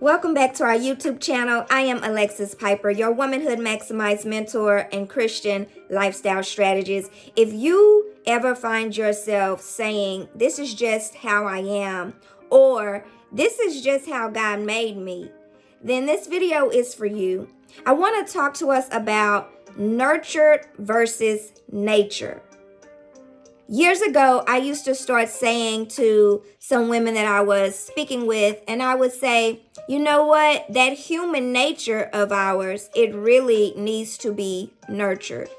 Welcome back to our YouTube channel. I am Alexis Piper, your womanhood maximized mentor and Christian lifestyle strategist. If you ever find yourself saying, this is just how I am, or this is just how God made me, then this video is for you. I want to talk to us about nurtured versus nature. Years ago, I used to start saying to some women that I was speaking with, and I would say, you know what? That human nature of ours, it really needs to be nurtured.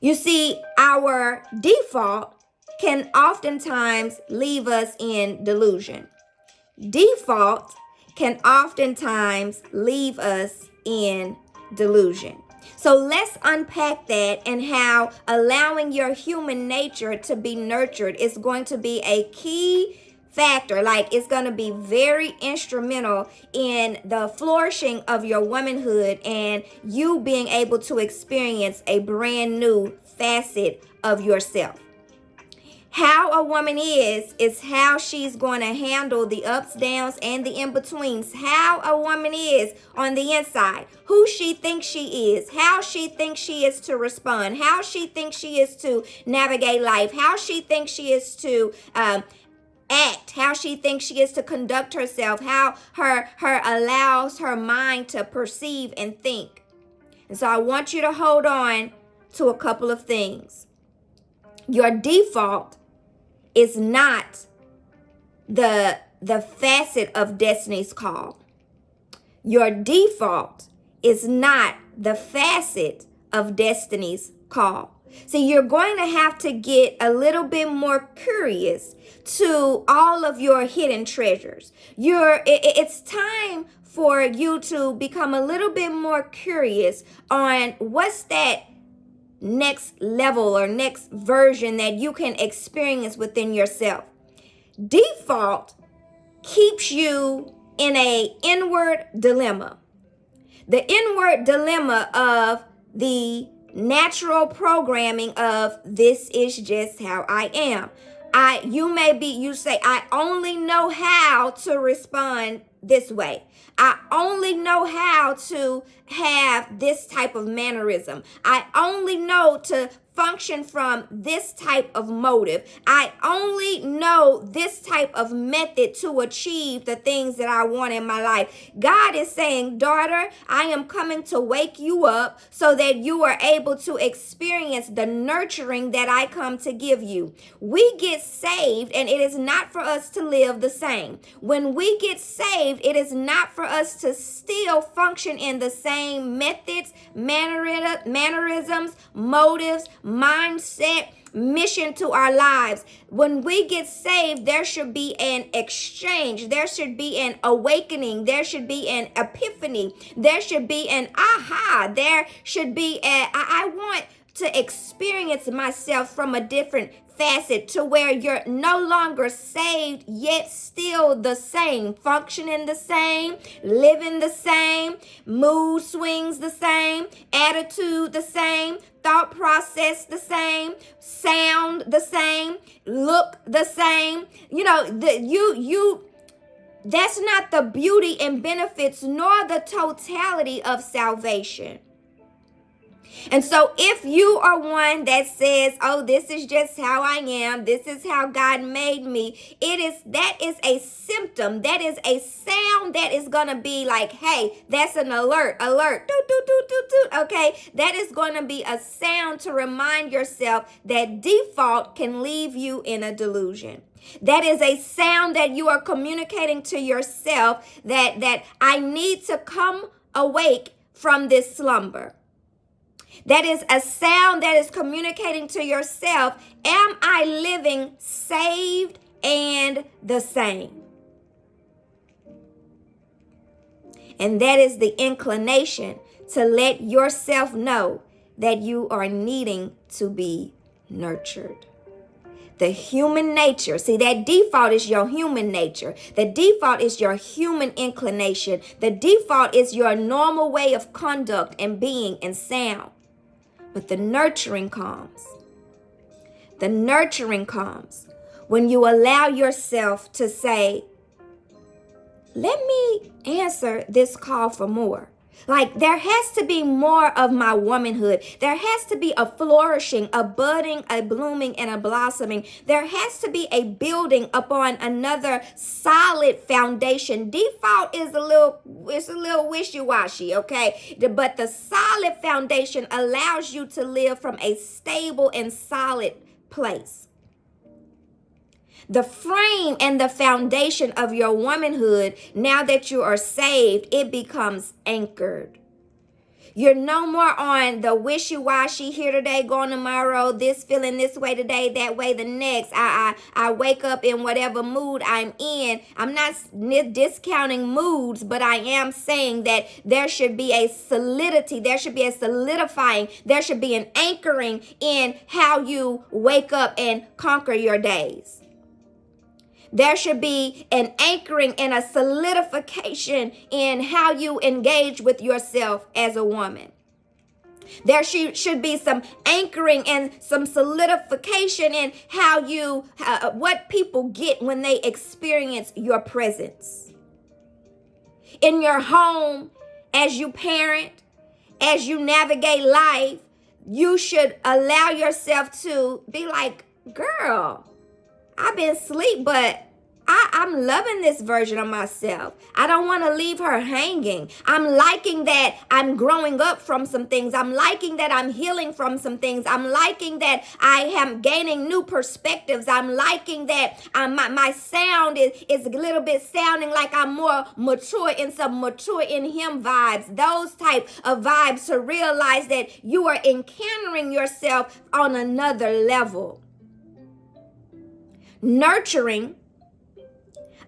You see, our default can oftentimes leave us in delusion. Default can oftentimes leave us in delusion. So let's unpack that and how allowing your human nature to be nurtured is going to be a key factor. Like, it's going to be very instrumental in the flourishing of your womanhood and you being able to experience a brand new facet of yourself. How a woman is how she's going to handle the ups, downs, and the in-betweens. How a woman is on the inside. Who she thinks she is. How she thinks she is to respond. How she thinks she is to navigate life. How she thinks she is to act. How she thinks she is to conduct herself. How her allows her mind to perceive and think. And so I want you to hold on to a couple of things. Your default is not the facet of destiny's call. Your default is not the facet of destiny's call. See, you're going to have to get a little bit more curious to all of your hidden treasures. It's time for you to become a little bit more curious on what's that next level or next version that you can experience within yourself. Default keeps you in an inward dilemma. The inward dilemma of the natural programming of this is just how I am. You say, I only know how to respond this way. I only know how to have this type of mannerism. I only know to function from this type of motive. I only know this type of method to achieve the things that I want in my life. God is saying, daughter, I am coming to wake you up so that you are able to experience the nurturing that I come to give you. We get saved and it is not for us to live the same. When we get saved, it is not for us to still function in the same methods, mannerisms, motives, mindset, mission to our lives. When we get saved, there should be an exchange. There should be an awakening. There should be an epiphany. There should be an aha. There should be I want to experience myself from a different facet to where you're no longer saved, yet still the same, functioning the same, living the same, mood swings the same, attitude the same, thought process the same, sound the same, look the same. That's not the beauty and benefits nor the totality of salvation. And so if you are one that says, oh, this is just how I am, this is how God made me, that is a symptom, that is a sound that is going to be like, hey, that's an alert, doot, doot, doot, doot, doot, okay? That is going to be a sound to remind yourself that default can leave you in a delusion. That is a sound that you are communicating to yourself that I need to come awake from this slumber. That is a sound that is communicating to yourself, am I living saved and the same? And that is the inclination to let yourself know that you are needing to be nurtured. The human nature, see, that default is your human nature. The default is your human inclination. The default is your normal way of conduct and being and sound. But the nurturing comes. The nurturing comes when you allow yourself to say, let me answer this call for more. Like, there has to be more of my womanhood. There has to be a flourishing, a budding, a blooming, and a blossoming. There has to be a building upon another solid foundation. Default is a little wishy-washy, okay? But the solid foundation allows you to live from a stable and solid place. The frame and the foundation of your womanhood, now that you are saved, it becomes anchored. You're no more on the wishy-washy, here today, gone tomorrow, this feeling this way today, that way the next. I wake up in whatever mood I'm in. I'm not discounting moods, but I am saying that there should be a solidity, there should be a solidifying, there should be an anchoring in how you wake up and conquer your days. There should be an anchoring and a solidification in how you engage with yourself as a woman. There should be some anchoring and some solidification in how you, what people get when they experience your presence. In your home, as you parent, as you navigate life, you should allow yourself to be like, girl, I've been asleep, but I'm loving this version of myself. I don't want to leave her hanging. I'm liking that I'm growing up from some things. I'm liking that I'm healing from some things. I'm liking that I am gaining new perspectives. I'm liking that my sound is a little bit sounding like I'm more mature in some mature in him vibes. Those type of vibes, to realize that you are encountering yourself on another level. Nurturing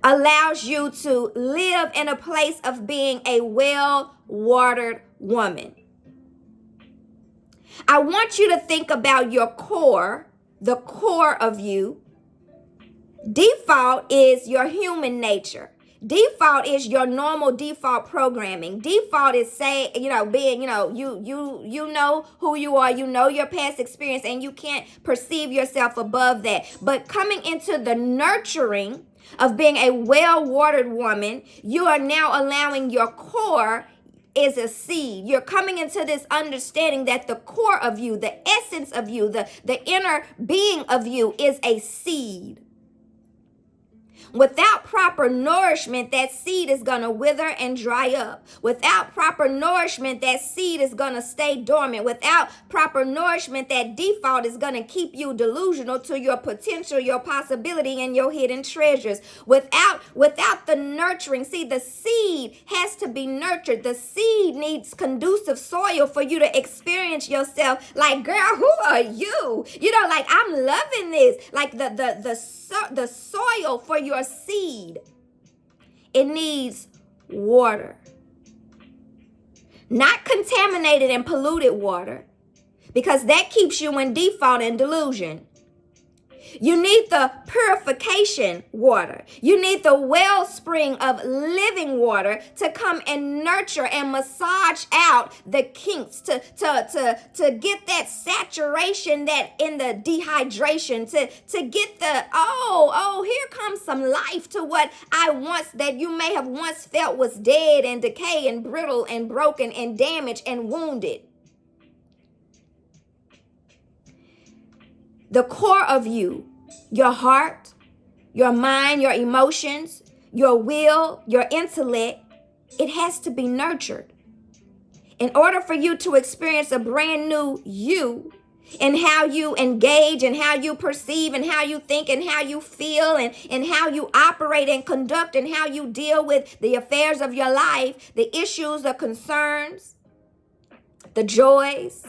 allows you to live in a place of being a well-watered woman. I want you to think about your core, the core of you. Default is your human nature. Default is your normal default programming. Default is being, you know who you are, you know your past experience, and you can't perceive yourself above that. But coming into the nurturing of being a well-watered woman, you are now allowing your core is a seed. You're coming into this understanding that the core of you, the essence of you, the inner being of you is a seed. Without proper nourishment, that seed is going to wither and dry up. Without proper nourishment, that seed is going to stay dormant. Without proper nourishment, that default is going to keep you delusional to your potential, your possibility, and your hidden treasures. Without the nurturing, see, the seed has to be nurtured. The seed needs conducive soil for you to experience yourself. Like, girl, who are you? Like, I'm loving this. Like the soil for your seed, it needs water. Not contaminated and polluted water, because that keeps you in default and delusion. You need the purification water. You need the wellspring of living water to come and nurture and massage out the kinks, to get that saturation, that in the dehydration, to get the, here comes some life to what that you may have once felt was dead and decay and brittle and broken and damaged and wounded. The core of you, your heart, your mind, your emotions, your will, your intellect, it has to be nurtured. In order for you to experience a brand new you, and how you engage and how you perceive and how you think and how you feel and how you operate and conduct and how you deal with the affairs of your life, the issues, the concerns, the joys,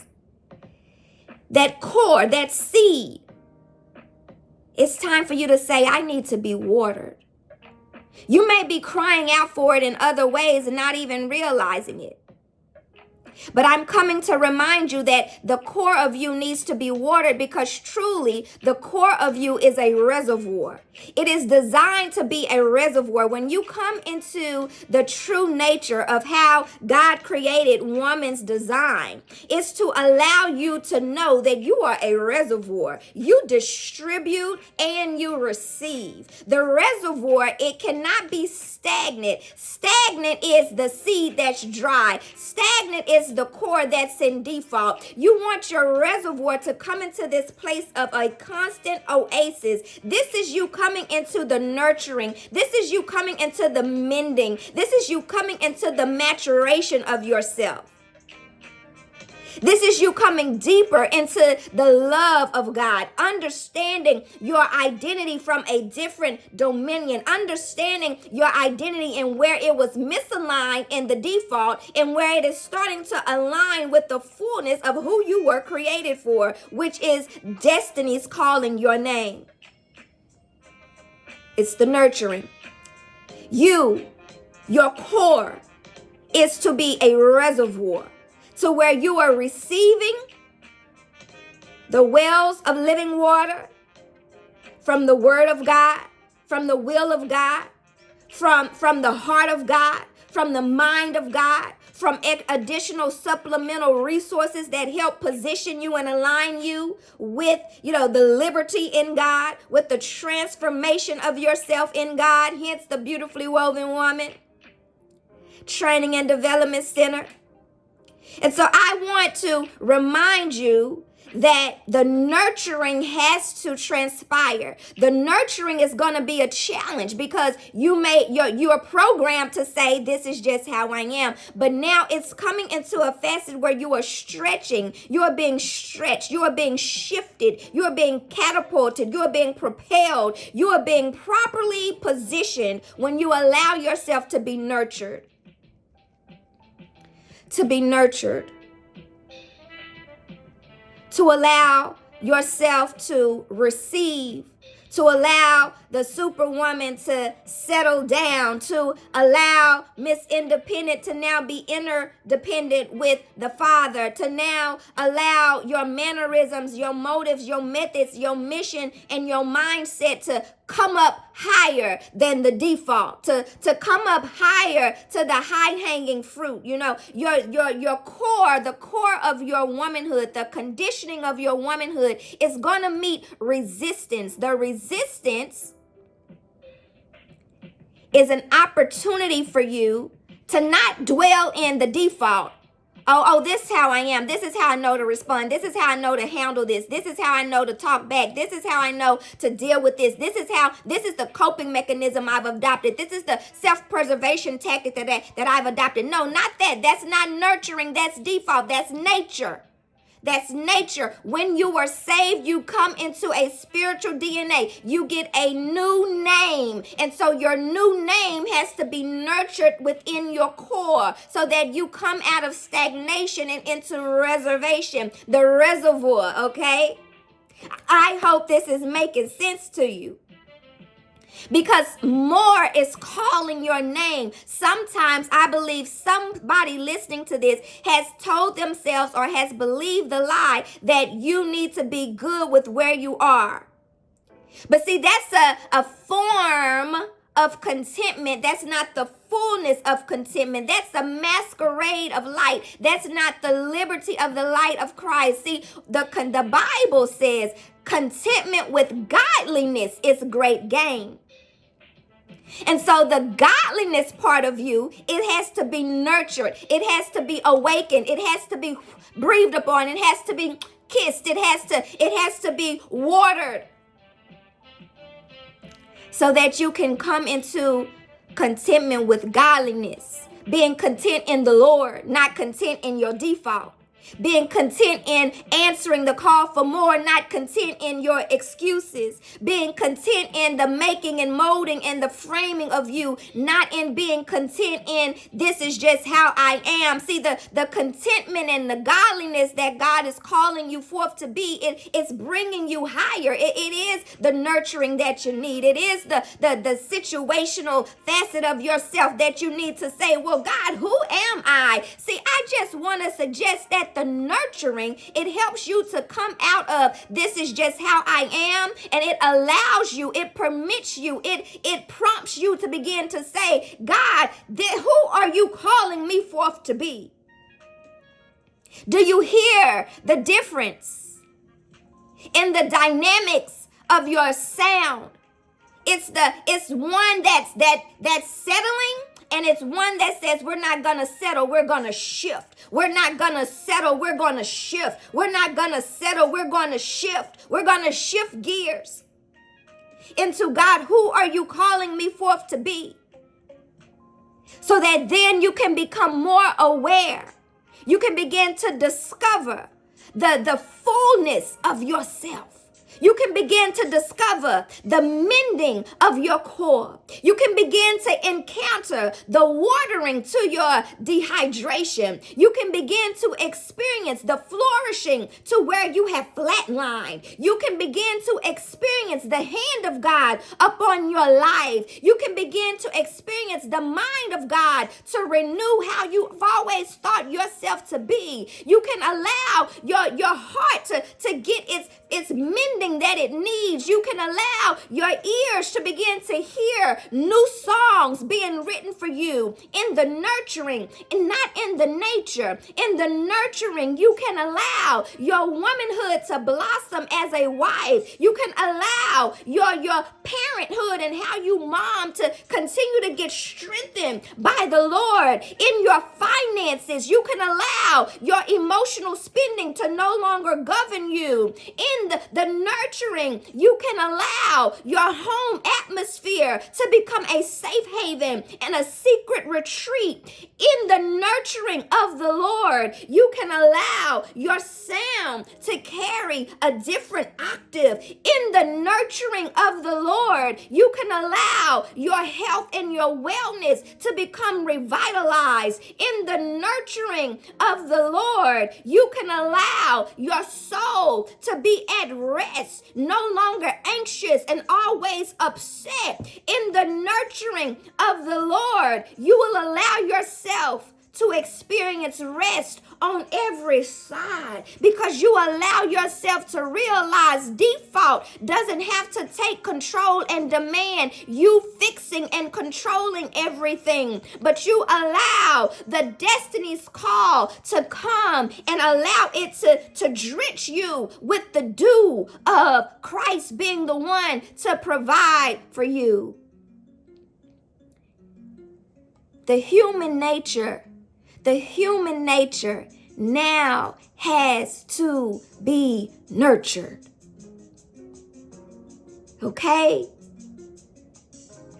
that core, that seed, it's time for you to say, I need to be watered. You may be crying out for it in other ways and not even realizing it. But I'm coming to remind you that the core of you needs to be watered, because truly the core of you is a reservoir. It is designed to be a reservoir. When you come into the true nature of how God created woman's design, it's to allow you to know that you are a reservoir. You distribute and you receive. The reservoir, it cannot be stagnant. Stagnant is the seed that's dry. Stagnant is the core that's in default. You want your reservoir to come into this place of a constant oasis. This is you coming into the nurturing. This is you coming into the mending. This is you coming into the maturation of yourself. This is you coming deeper into the love of God, understanding your identity from a different dominion, understanding your identity and where it was misaligned in the default and where it is starting to align with the fullness of who you were created for, which is destiny's calling your name. It's the nurturing. Your core is to be a reservoir, to where you are receiving the wells of living water from the word of God, from the will of God, from the heart of God, from the mind of God, from additional supplemental resources that help position you and align you with, the liberty in God, with the transformation of yourself in God, hence the Beautifully Woven Woman Training and Development Center. And so I want to remind you that the nurturing has to transpire. The nurturing is going to be a challenge, because you are programmed to say, this is just how I am. But now it's coming into a facet where you are stretching. You are being stretched. You are being shifted. You are being catapulted. You are being propelled. You are being properly positioned when you allow yourself to be nurtured. To be nurtured. To allow yourself to receive, to allow the superwoman to settle down, to allow Miss Independent to now be interdependent with the Father, to now allow your mannerisms, your motives, your methods, your mission, and your mindset to come up higher than the default, to come up higher to the high-hanging fruit. Your core, the core of your womanhood, the conditioning of your womanhood is going to meet resistance. The resistance is an opportunity for you to not dwell in the default. Oh, this is how I am. This is how I know to respond. This is how I know to handle this. This is how I know to talk back. This is how I know to deal with this. This is the coping mechanism I've adopted. This is the self-preservation tactic that I've adopted. No, not that. That's not nurturing. That's default. That's nature. That's nature. When you are saved, you come into a spiritual DNA. You get a new name. And so your new name has to be nurtured within your core so that you come out of stagnation and into reservation, the reservoir, okay? I hope this is making sense to you. Because more is calling your name. Sometimes I believe somebody listening to this has told themselves or has believed the lie that you need to be good with where you are. But see, that's a form of contentment. That's not the fullness of contentment. That's a masquerade of light. That's not the liberty of the light of Christ. See, the Bible says contentment with godliness is great gain. And so the godliness part of you, it has to be nurtured. It has to be awakened. It has to be breathed upon. It has to be kissed. It has to be watered so that you can come into contentment with godliness, being content in the Lord, not content in your default. Being content in answering the call for more, not content in your excuses. Being content in the making and molding and the framing of you, not in being content in this is just how I am. See, the contentment and the godliness that God is calling you forth to be, it's bringing you higher. It is the nurturing that you need. It is the situational facet of yourself that you need to say, well, God, who am I? See, I just want to suggest that the nurturing, it helps you to come out of this is just how I am, and it allows you, it permits you, it prompts you to begin to say, God, who are you calling me forth to be? Do you hear the difference in the dynamics of your sound? It's one that's settling, and it's one that says we're not going to settle, we're going to shift. We're not going to settle, we're going to shift. We're not going to settle, we're going to shift. We're going to shift gears into God, who are you calling me forth to be? So that then you can become more aware. You can begin to discover the fullness of yourself. You can begin to discover the mending of your core. You can begin to encounter the watering to your dehydration. You can begin to experience the flourishing to where you have flatlined. You can begin to experience the hand of God upon your life. You can begin to experience the mind of God to renew how you've always thought yourself to be. You can allow your heart to get its mending that it needs. You can allow your ears to begin to hear new songs being written for you in the nurturing and not in the nature. In the nurturing, you can allow your womanhood to blossom as a wife. You can allow your parenthood and how you mom to continue to get strengthened by the Lord. In your finances, you can allow your emotional spending to no longer govern you. In the nurturing, you can allow your home atmosphere to become a safe haven and a secret retreat. In the nurturing of the Lord, you can allow your sound to carry a different octave. In the nurturing of the Lord, you can allow your health and your wellness to become revitalized. In the nurturing of the Lord, you can allow your soul to be at rest, no longer anxious and always upset. In the nurturing of the Lord, you will allow yourself to experience rest on every side because you allow yourself to realize default doesn't have to take control and demand you fixing and controlling everything, but you allow the destiny's call to come and allow it to drench you with the dew of Christ being the one to provide for you. The human nature now has to be nurtured. Okay?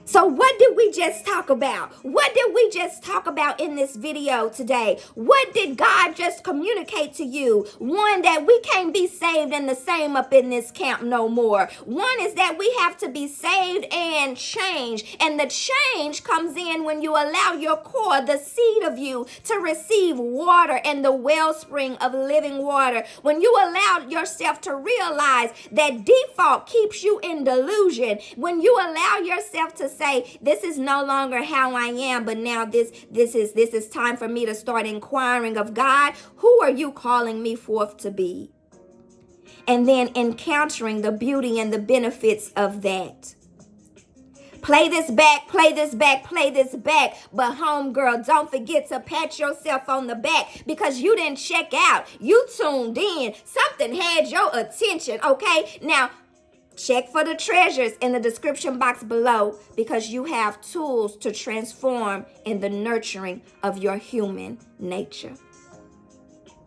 So what did we just talk about? What did we just talk about in this video today? What did God just communicate to you? One, that we can't be saved and the same up in this camp no more. One is that we have to be saved and change. And the change comes in when you allow your core, the seed of you, to receive water and the wellspring of living water. When you allow yourself to realize that default keeps you in delusion. When you allow yourself to say, this is no longer how I am, but now this is time for me to start inquiring of God, who are you calling me forth to be? And then encountering the beauty and the benefits of that. Play this back, play this back, play this back. But homegirl, don't forget to pat yourself on the back because you didn't check out. You tuned in. Something had your attention, okay? Now, check for the treasures in the description box below because you have tools to transform in the nurturing of your human nature.